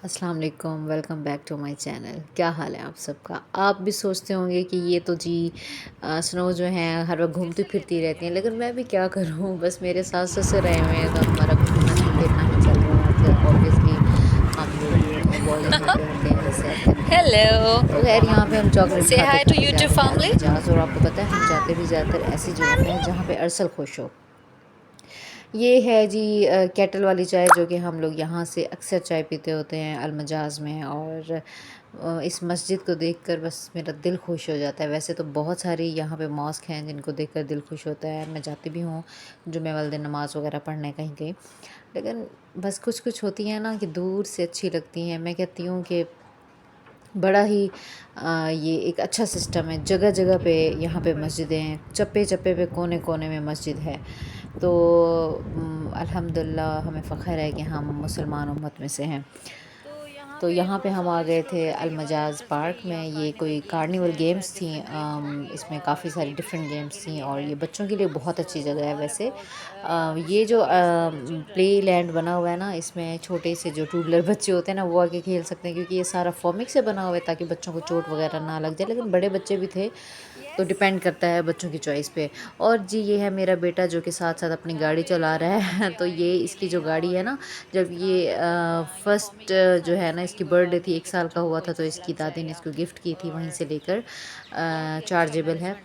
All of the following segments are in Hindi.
अस्सलाम वालेकुम, welcome back to my channel. क्या हाल है आप सबका? आप भी सोचते होंगे कि ये तो जी स्नो जो है हर वक्त घूमती फिरती रहती हैं, लेकिन मैं भी क्या करूँ, बस मेरे सास ससुर रहे हुए हैं तो हमारा घूमना ही फिरना ही चल रहा है। तो ऑब्वियसली हम लोग बॉयज़ वहीं पे होते हैं, जैसे सैर करने के लिए। Hello. तो खैर यहाँ पे हम चॉकलेट Say खाते hi to खाते जा YouTube रहे थे family. अलमजाज, और आपको पता है हम जाते भी ज़्यादातर ऐसी जगह पे हैं जहाँ पे अरसल खुश हो। ये है जी केटल वाली चाय, जो कि हम लोग यहाँ से अक्सर चाय पीते होते हैं अलमजाज में। और इस मस्जिद को देखकर बस मेरा दिल खुश हो जाता है। वैसे तो बहुत सारी यहाँ पे मॉस्क हैं जिनको देखकर दिल खुश होता है, मैं जाती भी हूँ जुमे वाले दिन नमाज़ वगैरह पढ़ने कहीं कहीं। लेकिन बस कुछ कुछ होती हैं ना कि दूर से अच्छी लगती हैं। मैं कहती हूँ कि बड़ा ही ये एक अच्छा सिस्टम है। जगह जगह पे यहाँ पे मस्जिदें हैं, चप्पे चप्पे पे कोने कोने में मस्जिद है। तो अल्हम्दुलिल्लाह हमें फ़ख्र है कि हम मुसलमान उम्मत में से हैं। तो यहाँ पे हम आ गए थे अलमजाज पार्क में। ये कोई कार्निवल गेम्स थी, इसमें काफ़ी सारी डिफरेंट गेम्स थी और ये बच्चों के लिए बहुत अच्छी जगह है। वैसे ये जो प्ले लैंड बना हुआ है ना, इसमें छोटे से जो टूडलर बच्चे होते हैं ना, वो आके खेल सकते हैं, क्योंकि ये सारा फॉर्मिक से बना हुआ है ताकि बच्चों को चोट वगैरह ना लग जाए। लेकिन बड़े बच्चे भी थे, तो डिपेंड करता है बच्चों की चॉइस पे। और जी ये है मेरा बेटा जो कि साथ साथ अपनी गाड़ी चला रहा है तो ये इसकी जो गाड़ी है ना, जब ये फर्स्ट जो है ना, इसकी बर्थडे थी, 1 साल का हुआ था, तो इसकी दादी ने इसको गिफ्ट की थी वहीं से लेकर। चार्जेबल है।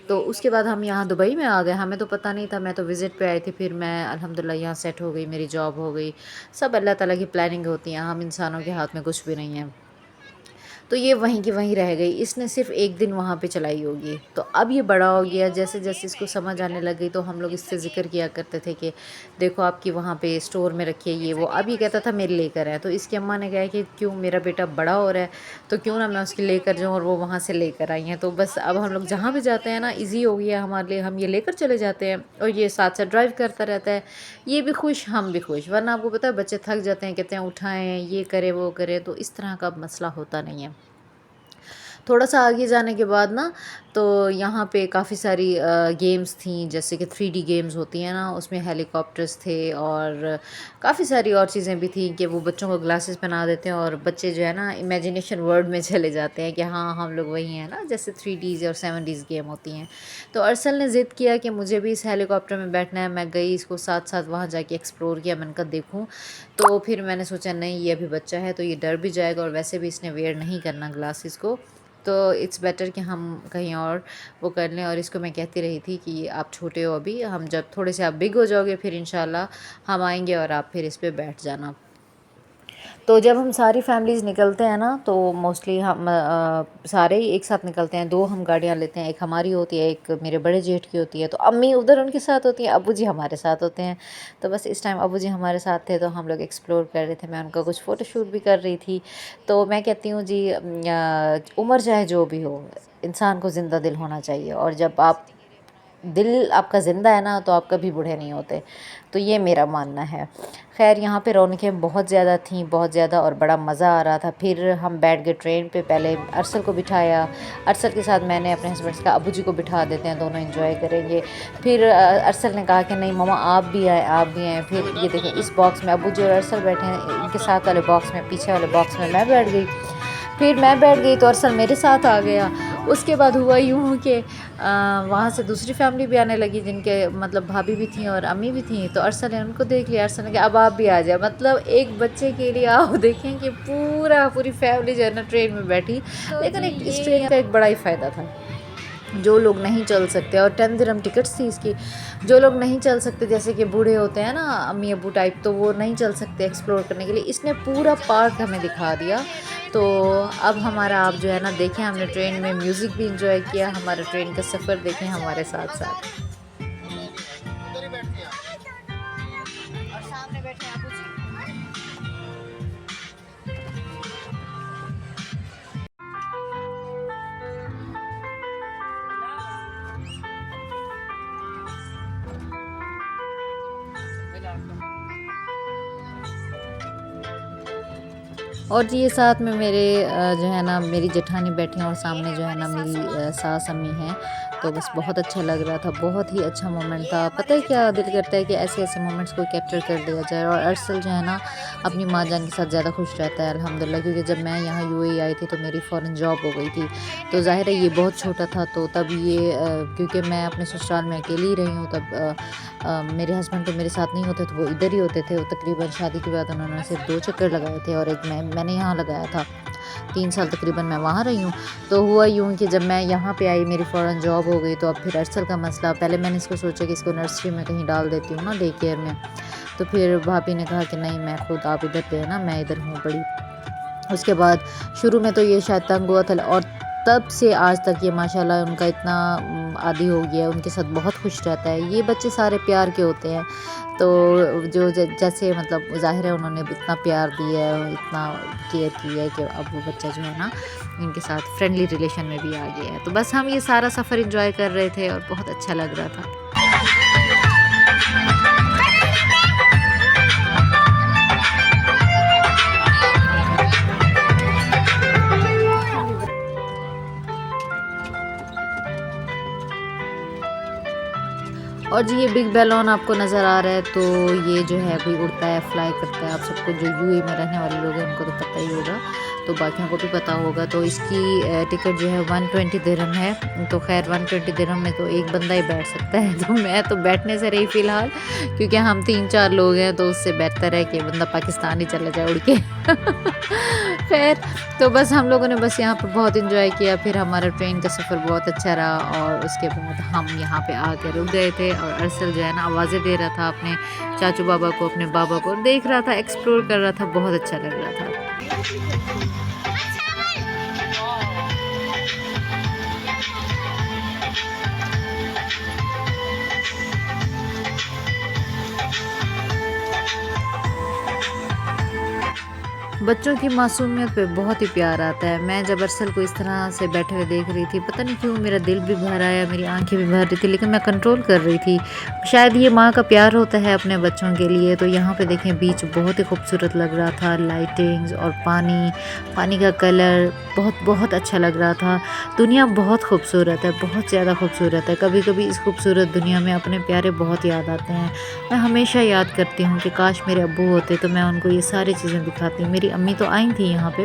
तो उसके बाद हम यहाँ दुबई में आ गए, हमें तो पता नहीं था, मैं तो विज़िट पे आई थी। फिर मैं अल्हम्दुलिल्लाह यहाँ सेट हो गई, मेरी जॉब हो गई। सब अल्लाह ताला की प्लानिंग होती है, हम इंसानों के हाथ में कुछ भी नहीं है। तो ये वहीं की वहीं रह गई, इसने सिर्फ़ 1 दिन वहाँ पे चलाई होगी। तो अब ये बड़ा हो गया, जैसे-जैसे इसको समझ आने लग गई, तो हम लोग इससे ज़िक्र किया करते थे कि देखो आपकी वहाँ पे स्टोर में रखी है ये वो। अब ये कहता था मेरे लेकर आएँ, तो इसकी अम्मा ने कहा कि क्यों, मेरा बेटा बड़ा हो रहा है, तो क्यों ना मैं उसके लेकर जाऊँ, और वो वहाँ से लेकर आई हैं। तो बस अब हम लोग जहाँ भी जाते हैं ना, ईज़ी हो गया हमारे लिए, हम ये लेकर चले जाते हैं और ये साथ-साथ ड्राइव करता रहता है। ये भी खुश, हम भी खुश, वरना आपको पता है बच्चे थक जाते हैं, कहते हैं उठाएँ, ये करें, वो करें, तो इस तरह का मसला होता नहीं है। थोड़ा-सा आगे जाने के बाद ना, तो यहाँ पे काफ़ी सारी गेम्स थी, जैसे कि 3D गेम्स होती हैं ना, उसमें हेलीकॉप्टर्स थे और काफ़ी सारी और चीज़ें भी थी कि वो बच्चों को ग्लासेस पहना देते हैं और बच्चे जो है ना इमेजिनेशन वर्ल्ड में चले जाते हैं कि हाँ, हम लोग वही हैं ना, जैसे 3Ds और 7Ds गेम होती हैं। तो अरसल ने ज़िद किया कि मुझे भी इस हेलीकॉप्टर में बैठना है। मैं गई, इसको साथ-साथ वहाँ जाके एक्सप्लोर किया, मैंने कहा देखूँ। तो फिर मैंने सोचा नहीं, ये अभी बच्चा है तो ये डर भी जाएगा, और वैसे भी इसने वियर नहीं करना ग्लासेस को, तो इट्स बेटर कि हम कहीं और वो कर लें। और इसको मैं कहती रही थी कि आप छोटे हो अभी, हम जब थोड़े से आप बिग हो जाओगे फिर इंशाल्लाह हम आएंगे और आप फिर इस पे बैठ जाना। तो जब हम सारी फैमिलीज़ निकलते हैं ना, तो मोस्टली हम सारे ही एक साथ निकलते हैं। 2 हम गाड़ियाँ लेते हैं, एक हमारी होती है, एक मेरे बड़े जेठ की होती है। तो अम्मी उधर उनके साथ होती हैं, अब्बू जी हमारे साथ होते हैं। तो बस इस टाइम अब्बू जी हमारे साथ थे, तो हम लोग एक्सप्लोर कर रहे थे, मैं उनका कुछ फ़ोटोशूट भी कर रही थी। तो मैं कहती हूँ जी, उम्र चाहे जो भी हो, इंसान को ज़िंदा दिल होना चाहिए, और जब आप दिल आपका ज़िंदा है ना, तो आप कभी बूढ़े नहीं होते। तो ये मेरा मानना है। ख़ैर यहाँ पे रौनकें बहुत ज़्यादा थीं, बहुत ज़्यादा, और बड़ा मज़ा आ रहा था। फिर हम बैठ गए ट्रेन पे, पहले अरसल को बिठाया। अरसल के साथ मैंने अपने हस्बैंड से कहा अब्बू जी को बिठा देते हैं, दोनों एंजॉय करेंगे। फिर अरसल ने कहा कि नहीं मम्मा आप भी आएँ, आप भी आएँ। फिर ये देखें, इस बॉक्स में अब्बू जी और अरसल बैठे हैं, इनके साथ वाले बॉक्स में, पीछे वाले बॉक्स में मैं बैठ गई। फिर मैं बैठ गई तो अरसल मेरे साथ आ गया। उसके बाद हुआ यूँ कि वहाँ से दूसरी फैमिली भी आने लगी, जिनके मतलब भाभी भी थी और अम्मी भी थी। तो अरसल ने उनको देख लिया, अरसल ने कहा अब आप भी आ जाए। मतलब एक बच्चे के लिए आप देखें कि पूरी फैमिली जो है ना ट्रेन में बैठी। लेकिन एक इस ट्रेन का एक बड़ा ही फ़ायदा था, जो लोग नहीं चल सकते, और 10 दिरहम टिकट्स थी इसकी, जो लोग नहीं चल सकते, जैसे कि बूढ़े होते हैं ना, अम्मी अब्बू टाइप, तो वो नहीं चल सकते एक्सप्लोर करने के लिए, इसने पूरा पार्क हमें दिखा दिया। तो अब हमारा आप जो है ना देखें, हमने ट्रेन में म्यूज़िक भी इंजॉय किया, हमारा ट्रेन का सफ़र देखें हमारे साथ साथ। और सामने बैठे हैं अबू जी। और जी ये साथ में मेरे जो है ना मेरी जेठानी बैठी हैं, और सामने जो है ना मेरी सास अम्मी हैं। तो बस बहुत अच्छा लग रहा था, बहुत ही अच्छा मोमेंट था। पता है क्या दिल करता है कि ऐसे-ऐसे मोमेंट्स को कैप्चर कर लिया जाए। और अरसल जो है ना अपनी माँ जान के साथ ज़्यादा खुश रहता है अल्हम्दुलिल्लाह, क्योंकि जब मैं यहाँ यूएई आई थी तो मेरी फ़ौरन जॉब हो गई थी। तो ज़ाहिर है ये बहुत छोटा था, तो तब ये क्योंकि मैं अपने ससुराल में अकेली ही रही हूँ, तब मेरे हस्बैंड तो मेरे साथ नहीं होते थे, वो इधर ही होते थे। वो तकरीबन शादी के बाद उन्होंने सिर्फ 2 चक्कर लगाए थे और एक मैंने यहाँ लगाया था। 3 साल तकरीबन मैं वहाँ रही हूँ। तो हुआ यूँ कि जब मैं यहाँ पे आई मेरी फ़ौरन जॉब हो गई, तो अब फिर अरसल का मसला। पहले मैंने इसको सोचा कि इसको नर्सरी में कहीं डाल देती हूँ ना, डे केयर में। तो फिर भाभी ने कहा कि नहीं, मैं खुद, आप इधर रहना, मैं इधर हूँ बड़ी। उसके बाद शुरू में तो ये शायद तंग हुआ था, और तब से आज तक ये माशाल्लाह उनका इतना आदी हो गया है, उनके साथ बहुत खुश रहता है। ये बच्चे सारे प्यार के होते हैं, तो जो जैसे मतलब ज़ाहिर है उन्होंने इतना प्यार दिया है, इतना केयर किया है कि अब वो बच्चा जो है ना इनके साथ फ्रेंडली रिलेशन में भी आ गया है। तो बस हम ये सारा सफ़र एंजॉय कर रहे थे और बहुत अच्छा लग रहा था। और जी ये बिग बैलून आपको नज़र आ रहा है, तो ये जो है अभी उड़ता है, फ्लाई करता है। आप सबको जो यूएई में रहने वाले लोग हैं उनको तो पता ही होगा, तो बाकियों को भी पता होगा। तो इसकी टिकट जो है 120 दिरहम है। तो खैर 120 दिरहम में तो एक बंदा ही बैठ सकता है। तो मैं तो बैठने से रही फ़िलहाल, क्योंकि हम 3-4 लोग हैं, तो उससे बेहतर है कि बंदा पाकिस्तान ही चला जाए उड़ के। खैर, तो बस हम लोगों ने बस यहाँ पर बहुत एंजॉय किया। फिर हमारा ट्रेन का सफ़र बहुत अच्छा रहा, और उसके बाद हम यहाँ पे आके रुक गए थे। और अरसल जो है ना आवाज़ें दे रहा था अपने चाचू बाबा को, अपने बाबा को, देख रहा था, एक्सप्लोर कर रहा था, बहुत अच्छा लग रहा था। बच्चों की मासूमियत पे बहुत ही प्यार आता है। मैं जब अरसल को इस तरह से बैठे हुए देख रही थी, पता नहीं क्यों मेरा दिल भी भर आया, मेरी आंखें भी भर रही थी, लेकिन मैं कंट्रोल कर रही थी। शायद ये माँ का प्यार होता है अपने बच्चों के लिए। तो यहाँ पे देखें बीच बहुत ही खूबसूरत लग रहा था, लाइटिंग्स और पानी, पानी का कलर बहुत बहुत अच्छा लग रहा था। दुनिया बहुत खूबसूरत है, बहुत ज़्यादा खूबसूरत है। कभी कभी इस खूबसूरत दुनिया में अपने प्यारे बहुत याद आते हैं। मैं हमेशा याद करती हूँ कि काश मेरे अब्बू होते तो मैं उनको ये सारी चीज़ें दिखाती। मेरी अम्मी तो आई थी यहाँ पे,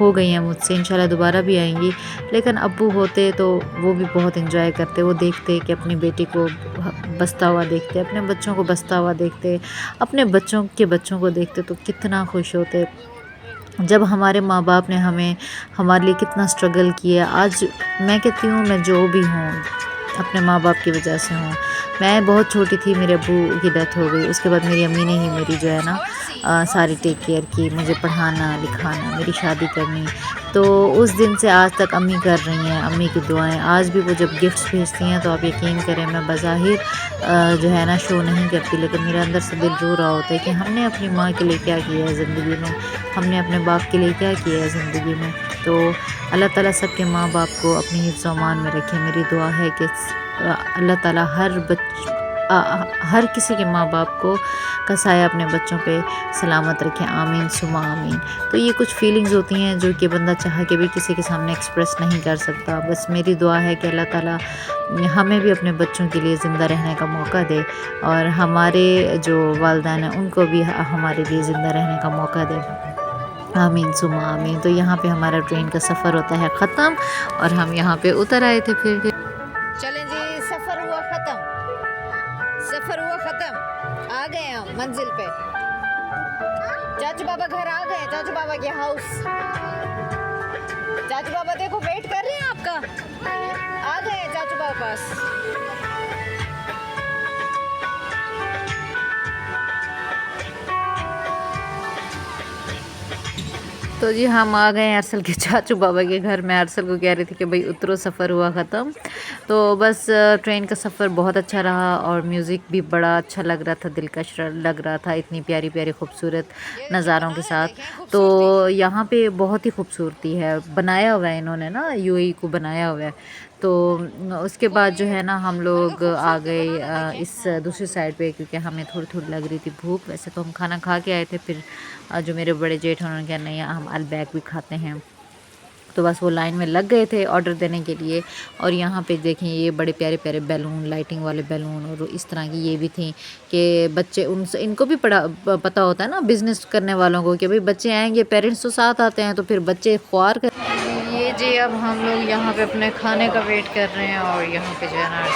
हो गई हैं मुझसे, इंशाल्लाह दोबारा भी आएंगी। लेकिन अब्बू होते तो वो भी बहुत इंजॉय करते, वो देखते कि अपनी बेटी को बसता हुआ देखते, अपने बच्चों को बसता हुआ देखते, अपने बच्चों के बच्चों को देखते तो कितना खुश होते। जब हमारे माँ बाप ने हमारे लिए कितना स्ट्रगल किया। आज मैं कहती हूँ मैं जो भी हूँ अपने माँ बाप की वजह से हूँ। मैं बहुत छोटी थी, मेरे अब्बू की डेथ हो गई, उसके बाद मेरी अम्मी ने ही मेरी जो है ना सारी टेक केयर की, मुझे पढ़ाना लिखाना, मेरी शादी करनी। तो उस दिन से आज तक अम्मी कर रही हैं, अम्मी की दुआएं। आज भी वो जब गिफ्ट्स भेजती हैं तो आप यकीन करें मैं बज़ाहिर जो है ना शो नहीं करती, लेकिन मेरे अंदर से दिल रो रहा होता है कि हमने अपनी माँ के लिए क्या किया है ज़िंदगी में, हमने अपने बाप के लिए क्या किया है ज़िंदगी में। तो अल्लाह ताला सबके माँ बाप को अपनी हिफ्ज़ अमान में रखे। मेरी दुआ है कि अल्लाह ताला हर किसी के माँ बाप को का साया अपने बच्चों पे सलामत रखे, आमीन सुमा आमीन। तो ये कुछ फीलिंग्स होती हैं जो कि बंदा चाह के भी किसी के सामने एक्सप्रेस नहीं कर सकता। बस मेरी दुआ है कि अल्लाह ताला हमें भी अपने बच्चों के लिए ज़िंदा रहने का मौका दे, और हमारे जो वालिदैन हैं उनको भी हमारे लिए ज़िंदा रहने का मौका दे, आमीन सुमा आमीन। तो यहाँ पे हमारा ट्रेन का सफ़र होता है ख़त्म, और हम यहाँ पे उतर आए थे फिर। चलें जी, सफ़र हुआ ख़त्म, सफ़र हुआ ख़त्म, आ गए हम मंजिल पे। चाचू बाबा घर आ गए, चाचू बाबा के हाउस। चाचू बाबा देखो वेट कर रहे हैं आपका, आ गए चाचू बाबा पास। तो जी हम आ गए अरसल के चाचू बाबा के घर। मैं अरसल को कह रही थी कि भाई उतरो, सफ़र हुआ ख़त्म। तो बस ट्रेन का सफ़र बहुत अच्छा रहा, और म्यूज़िक भी बड़ा अच्छा लग रहा था, दिलकश लग रहा था, इतनी प्यारी प्यारी खूबसूरत नज़ारों के साथ। तो यहाँ पे बहुत ही खूबसूरती है, बनाया हुआ है इन्होंने ना, यूएई को बनाया हुआ है। तो उसके बाद जो है ना हम लोग आ गए इस दूसरी साइड पे, क्योंकि हमें थोड़ी थोड़ी लग रही थी भूख। वैसे तो हम खाना खा के आए थे, फिर जो मेरे बड़े जेठ हैं उन्होंने कहा नहीं हम अलबैक भी खाते हैं। तो बस वो लाइन में लग गए थे ऑर्डर देने के लिए। और यहाँ पे देखें ये बड़े प्यारे प्यारे बैलून, लाइटिंग वाले बैलून और इस तरह की ये भी थी कि बच्चे उनसे इनको भी पता होता है ना बिज़नेस करने वालों को कि भाई बच्चे आएंगे, पेरेंट्स तो साथ आते हैं तो फिर बच्चे ख्वार कर। ये जी अब हम लोग यहाँ पे अपने खाने का वेट कर रहे हैं और यहाँ पे जो है ना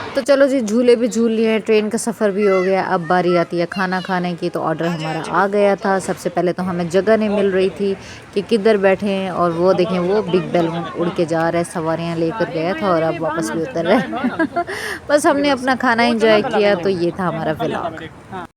तो चलो जी झूले भी झूल लिए, ट्रेन का सफ़र भी हो गया। अब बारी आती है खाना खाने की। तो ऑर्डर हमारा आ गया था। सबसे पहले तो हमें जगह नहीं मिल रही थी कि किधर बैठें, और वो देखें वो बिग बैलून उड़ के जा रहा है, सवारियाँ लेकर गया था और अब वापस भी उतर रहा है। बस हमने अपना खाना एंजॉय किया। तो ये था हमारा व्लॉग।